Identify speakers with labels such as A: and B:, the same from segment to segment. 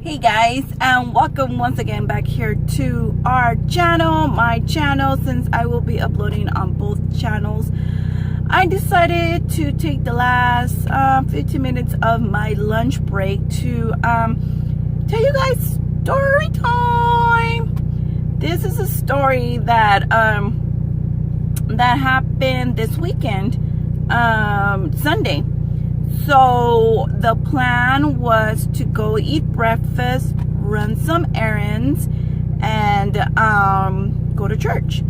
A: Hey guys, and welcome once again back here to our channel, my channel. Since I will be uploading on both channels, I decided to take the last 15 minutes of my lunch break to tell you guys story time. This is a story that that happened this weekend, Sunday. So the plan was to go eat breakfast, run some errands, and go to church.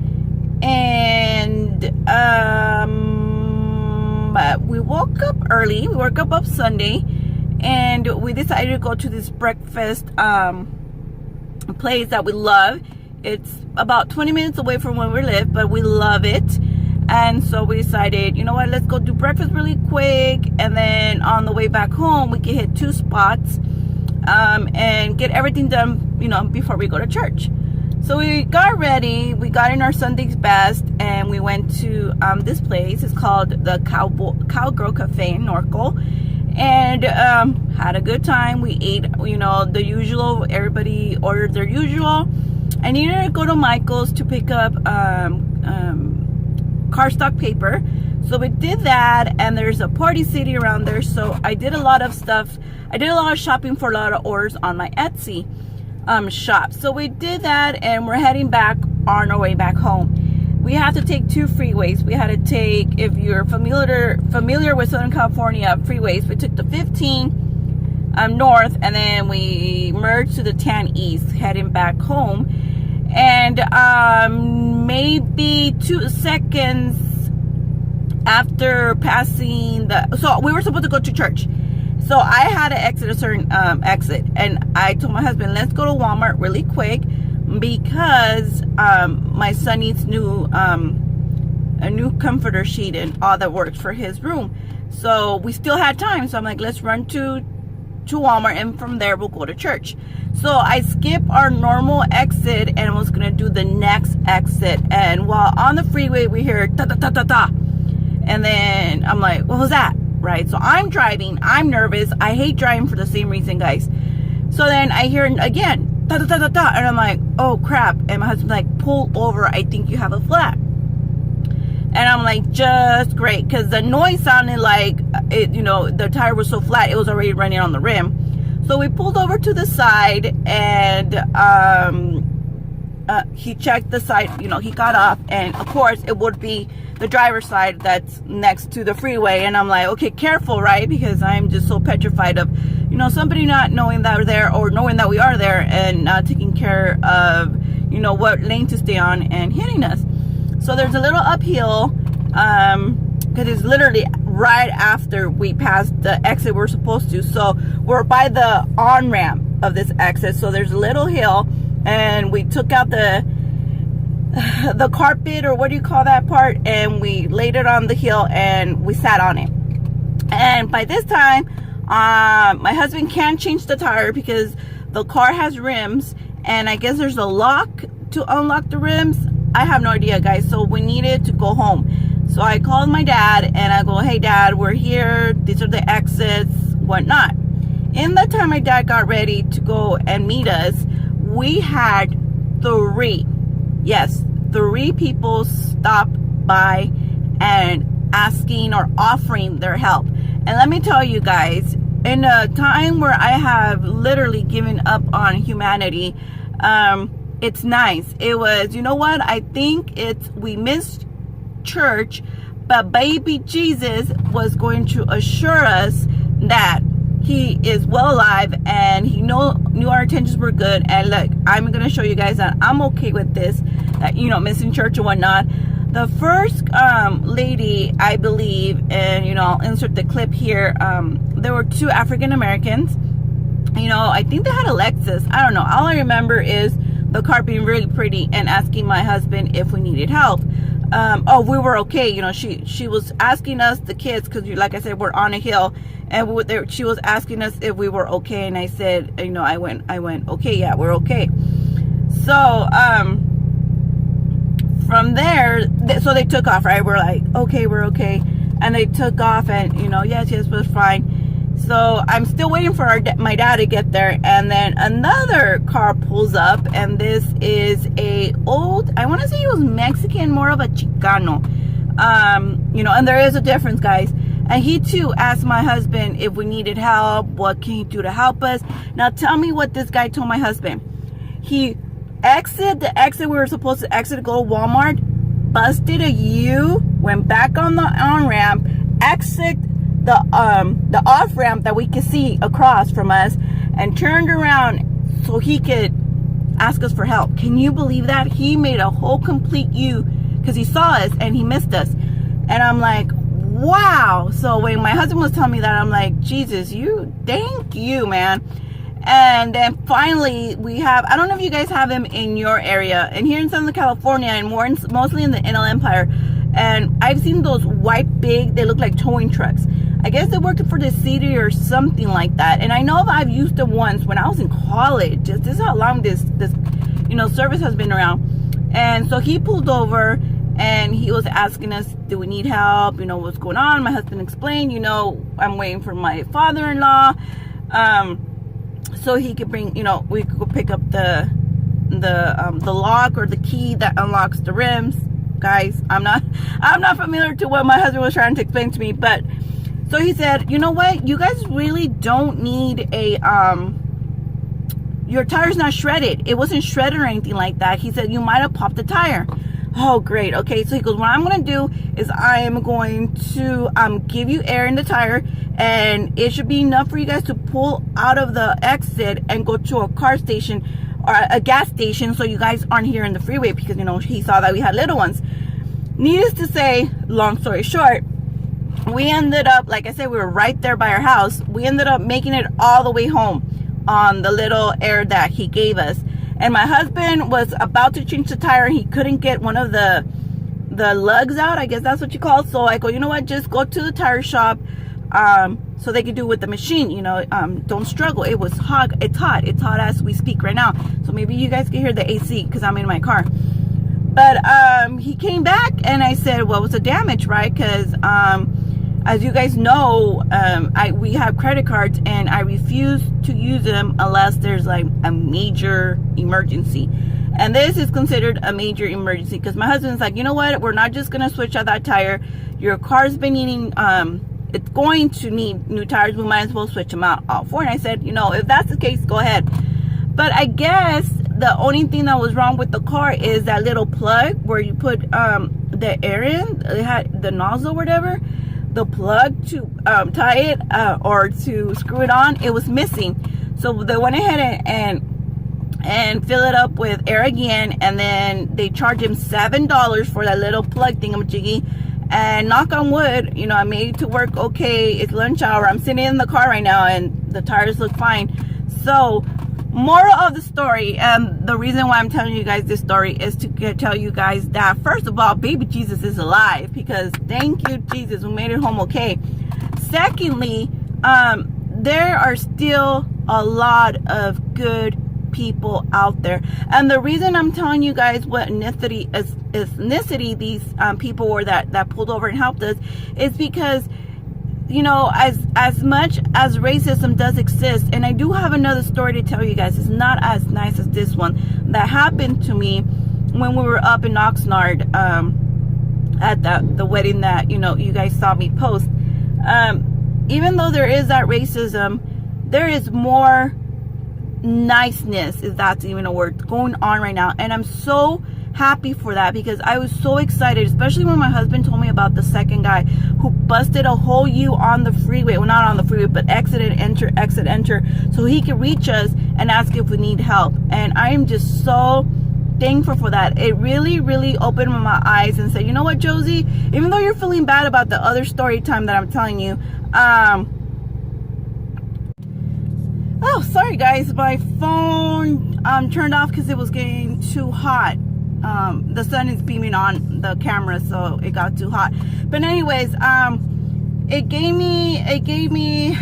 A: And we woke up early. We woke up Sunday, and we decided to go to this breakfast place that we love. It's about 20 minutes away from where we live, but we love it. And so we decided, you know what, let's go do breakfast really quick, and then on the way back home we can hit two spots and get everything done, you know, before we go to church. So we got ready, we got in our Sunday's best, and we went to this place. It's called the Cowgirl Cafe in Norco, and had a good time. We ate, you know, the usual. Everybody ordered their usual. I needed to go to Michael's to pick up cardstock paper, so we did that, and there's a Party City around there, so I did a lot of stuff. I did a lot of shopping for a lot of orders on my Etsy shop. So we did that, and we're heading back on our way back home. We have to take two freeways. We had to take, if you're familiar with Southern California freeways, we took the 15 north, and then we merged to the 10 east heading back home. And maybe 2 seconds after passing so we were supposed to go to church, so I had to exit a certain exit, and I told my husband, let's go to Walmart really quick because my son needs a new comforter sheet and all that works for his room. So we still had time, so I'm like, let's run to Walmart, and from there we'll go to church. So I skipped our normal exit and was gonna do the next exit, and while on the freeway we hear ta ta ta ta ta, and then I'm like, what was that? Right? So I'm driving, I'm nervous, I hate driving for the same reason, guys. So then I hear again ta ta ta ta ta, and I'm like, oh crap. And my husband's like, pull over, I think you have a flat. And I'm like, just great, because the noise sounded like it, you know, the tire was so flat, it was already running on the rim. So we pulled over to the side, and he checked the side, you know, he got off, and of course it would be the driver's side that's next to the freeway. And I'm like, okay, careful, right? Because I'm just so petrified of, you know, somebody not knowing that we're there, or knowing that we are there, and not taking care of, you know, what lane to stay on, and hitting us. So there's a little uphill, because it's literally right after we passed the exit we're supposed to. So we're by the on-ramp of this exit. So there's a little hill, and we took out the carpet, or what do you call that part, and we laid it on the hill, and we sat on it. And by this time, my husband can't change the tire because the car has rims, and I guess there's a lock to unlock the rims. I have no idea, guys. So we needed to go home. So I called my dad, and I go, hey dad, we're here, these are the exits, whatnot. In the time my dad got ready to go and meet us, we had three people stop by and asking or offering their help. And let me tell you guys, in a time where I have literally given up on humanity, it's nice. It was, you know what, I think we missed church, but baby Jesus was going to assure us that he is well alive, and he knew our intentions were good. And look, I'm gonna show you guys that I'm okay with this, that, you know, missing church and whatnot. The first lady, I believe, and, you know, I'll insert the clip here, there were two African Americans. You know, I think they had a Lexus, I don't know. All I remember is the car being really pretty, and asking my husband if we needed help. We were okay. You know, she was asking us, the kids, because like I said, we're on a hill, and she was asking us if we were okay, and I said, you know, I went, okay, yeah, we're okay. So from there, so they took off, right? We're like, okay, we're okay, and they took off, and, you know, yes, we're fine. So I'm still waiting for my dad to get there, and then another car pulls up, and this is a old, I want to say he was Mexican, more of a Chicano, you know, and there is a difference, guys. And he too asked my husband if we needed help, what can he do to help us. Now tell me what this guy told my husband. He the exit we were supposed to exit to go to Walmart, busted a U, went back on the on-ramp, exit the off-ramp that we could see across from us, and turned around so he could ask us for help. Can you believe that? He made a whole complete U because he saw us and he missed us. And I'm like, wow. So when my husband was telling me that, I'm like, Jesus, thank you, man. And then finally we have, I don't know if you guys have them in your area, and here in Southern California, and mostly in the Inland Empire, and I've seen those white big, they look like towing trucks. I guess they worked for the city or something like that. And I know I've used them once when I was in college. This is how long this you know, service has been around. And so he pulled over and he was asking us, do we need help? You know, what's going on? My husband explained, you know, I'm waiting for my father-in-law, so he could bring, you know, we could go pick up the lock or the key that unlocks the rims. Guys, I'm not familiar to what my husband was trying to explain to me, but so he said, you know what, you guys really don't need a your tire's not shredded. It wasn't shredded or anything like that. He said you might have popped the tire. Oh, great. Okay, so he goes, what I'm going to do is I am going to give you air in the tire, and it should be enough for you guys to pull out of the exit and go to a car station or a gas station, so you guys aren't here in the freeway, because, you know, he saw that we had little ones. Needless to say, long story short, we ended up, like I said, we were right there by our house. We ended up making it all the way home on the little air that he gave us. And my husband was about to change the tire. He couldn't get one of the lugs out. I guess that's what you call it. So I go, you know what? Just go to the tire shop so they could do it with the machine. You know, don't struggle. It was hot. It's hot. It's hot as we speak right now. So maybe you guys can hear the AC because I'm in my car. But he came back and I said, what was the damage, right? Because as you guys know, we have credit cards and I refuse to use them unless there's like a major emergency. And this is considered a major emergency because my husband's like, you know what? We're not just going to switch out that tire. Your car's been needing, it's going to need new tires. We might as well switch them out all four. And I said, you know, if that's the case, go ahead. But I guess the only thing that was wrong with the car is that little plug where you put the air in. It had the nozzle or whatever. The plug to tie it or to screw it on, it was missing. So they went ahead and fill it up with air again, and then they charged him $7 for that little plug thingamajiggy. And knock on wood, you know, I made it to work okay. It's lunch hour. I'm sitting in the car right now and the tires look fine. So moral of the story, and the reason why I'm telling you guys this story is to tell you guys that, first of all, baby Jesus is alive, because thank you, Jesus, we made it home okay. Secondly, there are still a lot of good people out there, and the reason I'm telling you guys what ethnicity these people were that pulled over and helped us is because, you know, as much as racism does exist, and I do have another story to tell you guys, it's not as nice as this one that happened to me when we were up in Oxnard at the wedding that, you know, you guys saw me post. Even though there is that racism, there is more niceness, if that's even a word, going on right now, and I'm so happy for that, because I was so excited, especially when my husband told me about the second guy who busted a whole U on the freeway. Well, not on the freeway, but exit enter, so he could reach us and ask if we need help. And I am just so thankful for that. It really opened my eyes and said, you know what, Josie, even though you're feeling bad about the other story time that I'm telling you, oh, sorry guys, my phone turned off because it was getting too hot. The sun is beaming on the camera, so it got too hot. But anyways, it gave me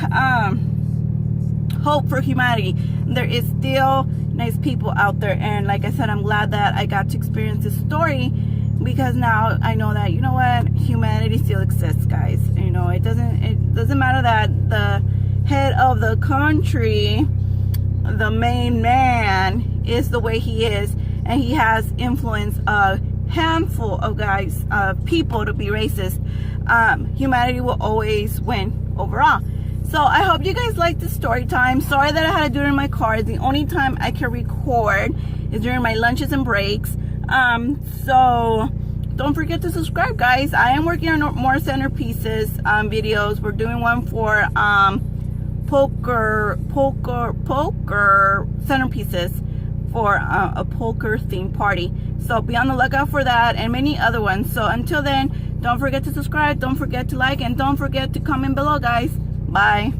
A: hope for humanity. There is still nice people out there, and like I said, I'm glad that I got to experience this story, because now I know that, you know what, humanity still exists, guys. You know, it doesn't matter that the head of the country, the main man, is the way he is, and he has influenced a handful of guys, people to be racist, humanity will always win overall. So I hope you guys like this story time. Sorry that I had to do it in my car. The only time I can record is during my lunches and breaks. So don't forget to subscribe, guys. I am working on more centerpieces videos. We're doing one for poker centerpieces for a poker themed party. So be on the lookout for that and many other ones. So until then, don't forget to subscribe, don't forget to like, and don't forget to comment below, guys. Bye.